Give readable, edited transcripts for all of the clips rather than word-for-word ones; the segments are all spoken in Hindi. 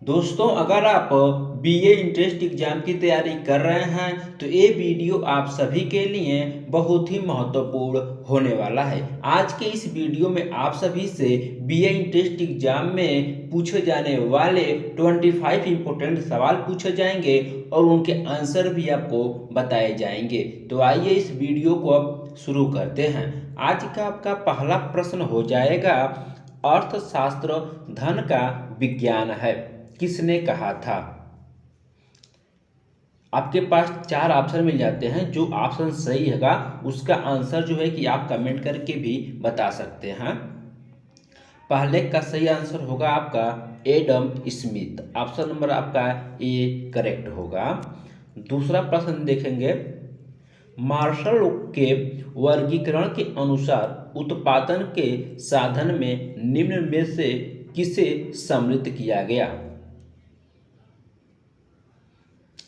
दोस्तों, अगर आप बीए इंट्रेंस एग्जाम की तैयारी कर रहे हैं तो ये वीडियो आप सभी के लिए बहुत ही महत्वपूर्ण होने वाला है। आज के इस वीडियो में आप सभी से बीए इंट्रेंस एग्जाम में पूछे जाने वाले 25 इंपोर्टेंट सवाल पूछे जाएंगे और उनके आंसर भी आपको बताए जाएंगे। तो आइए इस वीडियो को अब शुरू करते हैं। आज का आपका पहला प्रश्न हो जाएगा, अर्थशास्त्र धन का विज्ञान है, किसने कहा था? आपके पास चार ऑप्शन मिल जाते हैं। जो ऑप्शन सही होगा उसका आंसर जो है कि आप कमेंट करके भी बता सकते हैं। पहले का सही आंसर होगा आपका एडम स्मिथ। ऑप्शन नंबर आपका ए करेक्ट होगा। दूसरा प्रश्न देखेंगे, मार्शल के वर्गीकरण के अनुसार उत्पादन के साधन में निम्न में से किसे सम्मिलित किया गया?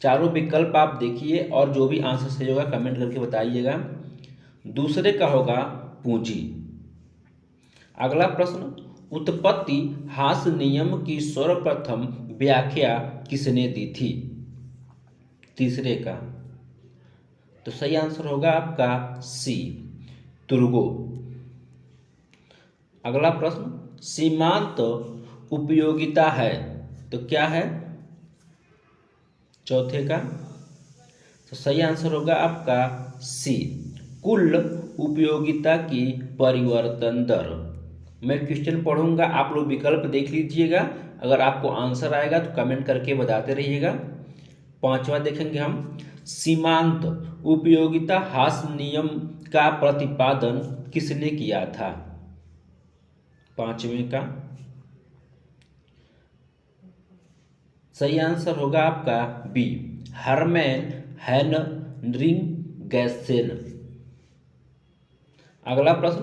चारों विकल्प आप देखिए और जो भी आंसर सही होगा कमेंट करके बताइएगा। दूसरे का होगा पूंजी। अगला प्रश्न, उत्पत्ति ह्रास नियम की सर्वप्रथम व्याख्या किसने दी थी? तीसरे का तो सही आंसर होगा आपका सी, तुर्गो। अगला प्रश्न, सीमांत उपयोगिता है तो क्या है? चौथे का तो सही आंसर होगा आपका सी, कुल उपयोगिता की परिवर्तन दर। मैं क्वेश्चन पढ़ूंगा, आप लोग विकल्प देख लीजिएगा। अगर आपको आंसर आएगा तो कमेंट करके बताते रहिएगा। पांचवा देखेंगे हम, सीमांत उपयोगिता ह्रास नियम का प्रतिपादन किसने किया था? पांचवें का सही आंसर होगा आपका बी, हरमैन हेनरिंगसेन। अगला प्रश्न,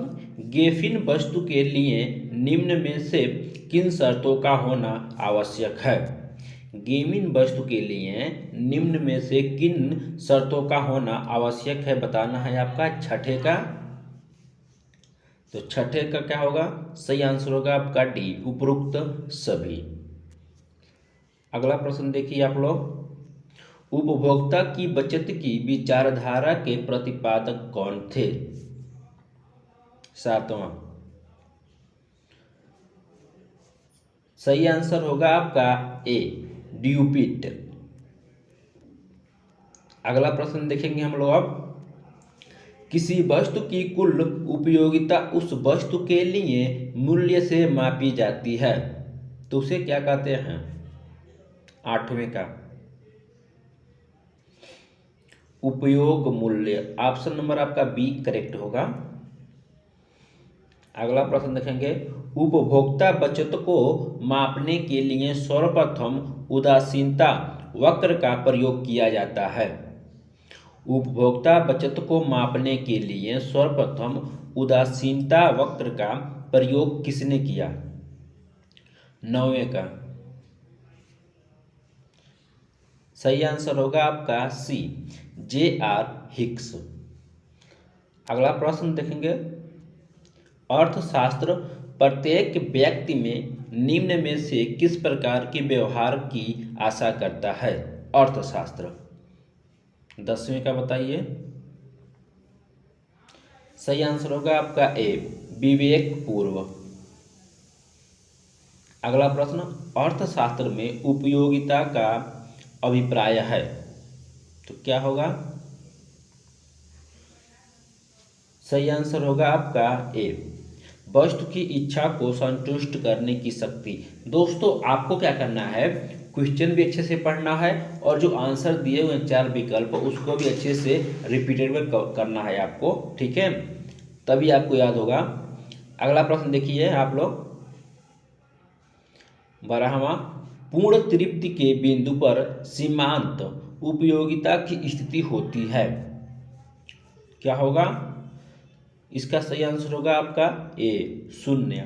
गेफिन वस्तु के लिए निम्न में से किन शर्तों का होना आवश्यक है? गेमिन वस्तु के लिए निम्न में से किन शर्तों का होना आवश्यक है बताना है आपका। छठे का तो छठे का क्या होगा? सही आंसर होगा आपका डी, उपरोक्त सभी। अगला प्रश्न देखिए आप लोग, उपभोक्ता की बचत की विचारधारा के प्रतिपादक कौन थे? सातवां सही आंसर होगा आपका ए, ड्यूपिट। अगला प्रश्न देखेंगे हम लोग अब, किसी वस्तु की कुल उपयोगिता उस वस्तु के लिए मूल्य से मापी जाती है तो उसे क्या कहते हैं? आठवें का उपयोग मूल्य। ऑप्शन नंबर आपका बी करेक्ट होगा। अगला प्रश्न देखेंगे, उपभोक्ता बचत को मापने के लिए सर्वप्रथम उदासीनता वक्र का प्रयोग किया जाता है। उपभोक्ता बचत को मापने के लिए सर्वप्रथम उदासीनता वक्र का प्रयोग किसने किया? नौवें का सही आंसर होगा आपका सी, जे.आर. हिक्स। अगला प्रश्न देखेंगे, अर्थशास्त्र प्रत्येक व्यक्ति में निम्न में से किस प्रकार के व्यवहार की आशा करता है? अर्थशास्त्र। 10वें का बताइए। सही आंसर होगा आपका ए, विवेक पूर्व। अगला प्रश्न, अर्थशास्त्र में उपयोगिता का अभिप्राय है तो क्या होगा? सही आंसर होगा आपका ए, वस्तु की इच्छा को संतुष्ट करने की शक्ति। दोस्तों, आपको क्या करना है, क्वेश्चन भी अच्छे से पढ़ना है और जो आंसर दिए हुए चार विकल्प उसको भी अच्छे से रिपीटेड में करना है आपको, ठीक है? तभी आपको याद होगा। अगला प्रश्न देखिए आप लोग, 12वां, पूर्ण तृप्ति के बिंदु पर सीमांत उपयोगिता की स्थिति होती है, क्या होगा? इसका सही आंसर होगा आपका ए, शून्य।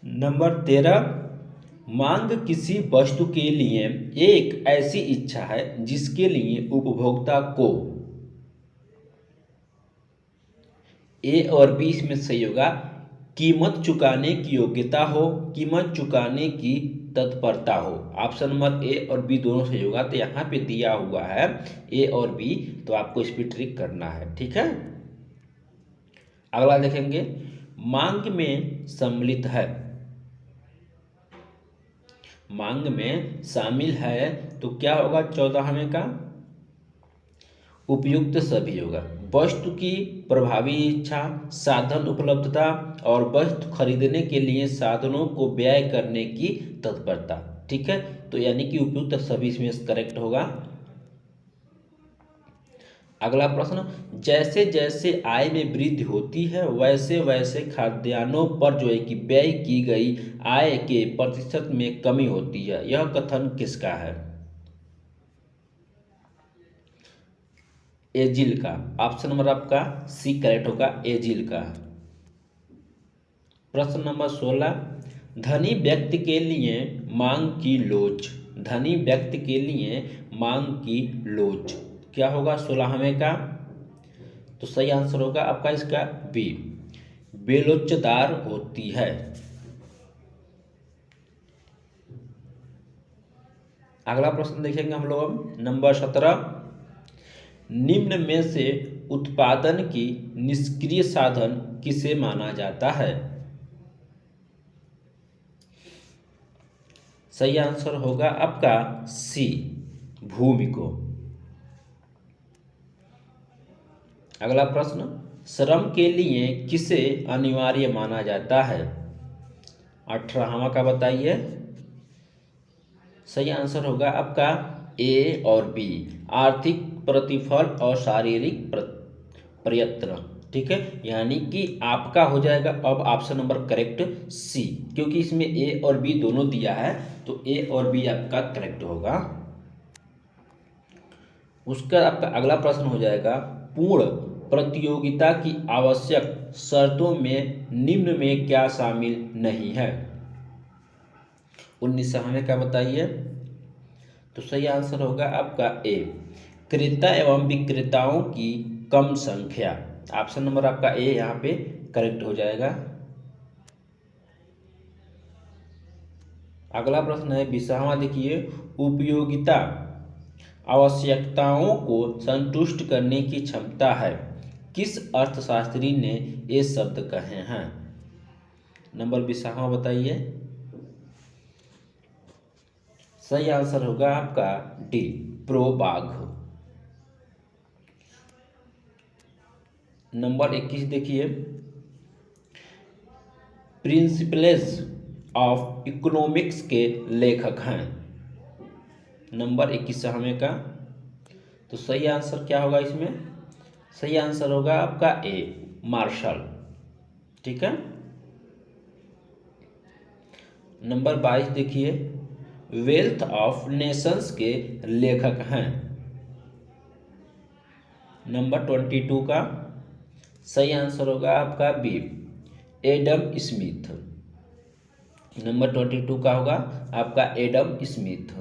नंबर 13, मांग किसी वस्तु के लिए एक ऐसी इच्छा है जिसके लिए उपभोक्ता को, ए और बी इसमें सही होगा, कीमत चुकाने की योग्यता हो, कीमत चुकाने की तत्परता हो। ऑप्शन नंबर ए और बी दोनों सही होगा। तो यहाँ पे दिया हुआ है ए और बी, तो आपको इस पर ट्रिक करना है, ठीक है। अगला देखेंगे, मांग में सम्मिलित है, मांग में शामिल है, तो क्या होगा 14वें का उपयुक्त सभी होगा। वस्तु की प्रभावी इच्छा, साधन उपलब्धता और वस्तु खरीदने के लिए साधनों को व्यय करने की तत्परता, ठीक है। तो यानी कि उपयुक्त सभी इसमें करेक्ट होगा। अगला प्रश्न, जैसे जैसे आय में वृद्धि होती है वैसे वैसे खाद्यान्नों पर जो है कि व्यय की गई आय के प्रतिशत में कमी होती है, यह कथन किसका है? एजिल का। ऑप्शन नंबर आपका सी करेक्ट होगा, एजिल का। प्रश्न नंबर 16, धनी व्यक्ति के लिए मांग की लोच, धनी व्यक्ति के लिए मांग की लोच क्या होगा 16वें का? तो सही आंसर होगा आपका इसका बी, बेलोचदार होती है। अगला प्रश्न देखेंगे हम लोग नंबर 17, निम्न में से उत्पादन की निष्क्रिय साधन किसे माना जाता है? सही आंसर होगा आपका सी, भूमि को। अगला प्रश्न, श्रम के लिए किसे अनिवार्य माना जाता है? 18वां का बताइए। सही आंसर होगा आपका ए और बी, आर्थिक प्रतिफल और शारीरिक प्रयत्न, ठीक है। यानी कि आपका हो जाएगा अब ऑप्शन नंबर करेक्ट सी, क्योंकि इसमें ए और बी दोनों दिया है, तो ए और बी आपका करेक्ट होगा। उसका आपका अगला प्रश्न हो जाएगा, पूर्ण प्रतियोगिता की आवश्यक शर्तों में निम्न में क्या शामिल नहीं है? 19वें का बताइए। तो सही आंसर होगा आपका ए, क्रेता एवं विक्रेताओं की कम संख्या। ऑप्शन नंबर आपका ए यहाँ पे करेक्ट हो जाएगा। अगला प्रश्न है 20वां, देखिए, उपयोगिता आवश्यकताओं को संतुष्ट करने की क्षमता है, किस अर्थशास्त्री ने ये शब्द कहे हैं? नंबर 20वां बताइए। सही आंसर होगा आपका डी, प्रोबाग। नंबर 21 देखिए, प्रिंसिपल्स ऑफ इकोनॉमिक्स के लेखक हैं। नंबर 21वें का। तो सही आंसर क्या होगा इसमें? सही आंसर होगा आपका ए, मार्शल, ठीक है। नंबर 22 देखिए, वेल्थ ऑफ नेशंस के लेखक हैं। नंबर 22 का सही आंसर होगा आपका बी, एडम स्मिथ। नंबर 22 का होगा आपका एडम स्मिथ।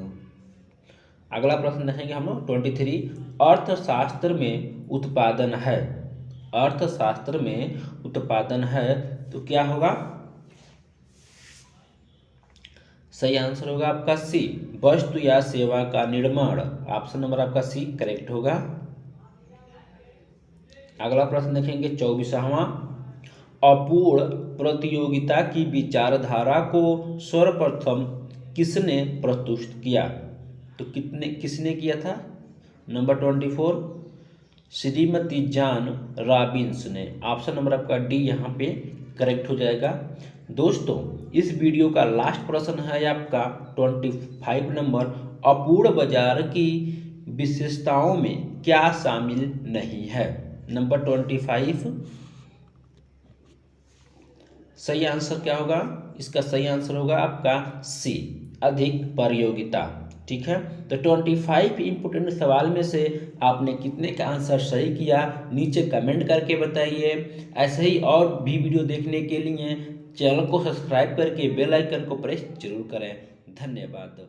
अगला प्रश्न देखेंगे हम लोग 23, अर्थशास्त्र में उत्पादन है, अर्थशास्त्र में उत्पादन है, तो क्या होगा? सही आंसर होगा आपका सी, वस्तु या सेवा का निर्माण। ऑप्शन नंबर आपका सी करेक्ट होगा। अगला प्रश्न देखेंगे 24वां, अपूर्ण प्रतियोगिता की विचारधारा को सर्वप्रथम किसने प्रस्तुत किया? तो किसने किया था? नंबर 24, श्रीमती जॉन रॉबिन्स ने। ऑप्शन नंबर आपका डी यहाँ पे करेक्ट हो जाएगा। दोस्तों, इस वीडियो का लास्ट प्रश्न है आपका 25 नंबर, अपूर्ण बाजार की विशेषताओं में क्या शामिल नहीं है? नंबर 25। सही आंसर क्या होगा? इसका सही आंसर होगा आपका सी, अधिक प्रयोगिता, ठीक है। तो 25 इंपोर्टेंट सवाल में से आपने कितने का आंसर सही किया नीचे कमेंट करके बताइए। ऐसे ही और भी वीडियो देखने के लिए चैनल को सब्सक्राइब करके बेल आइकन को प्रेस जरूर करें। धन्यवाद।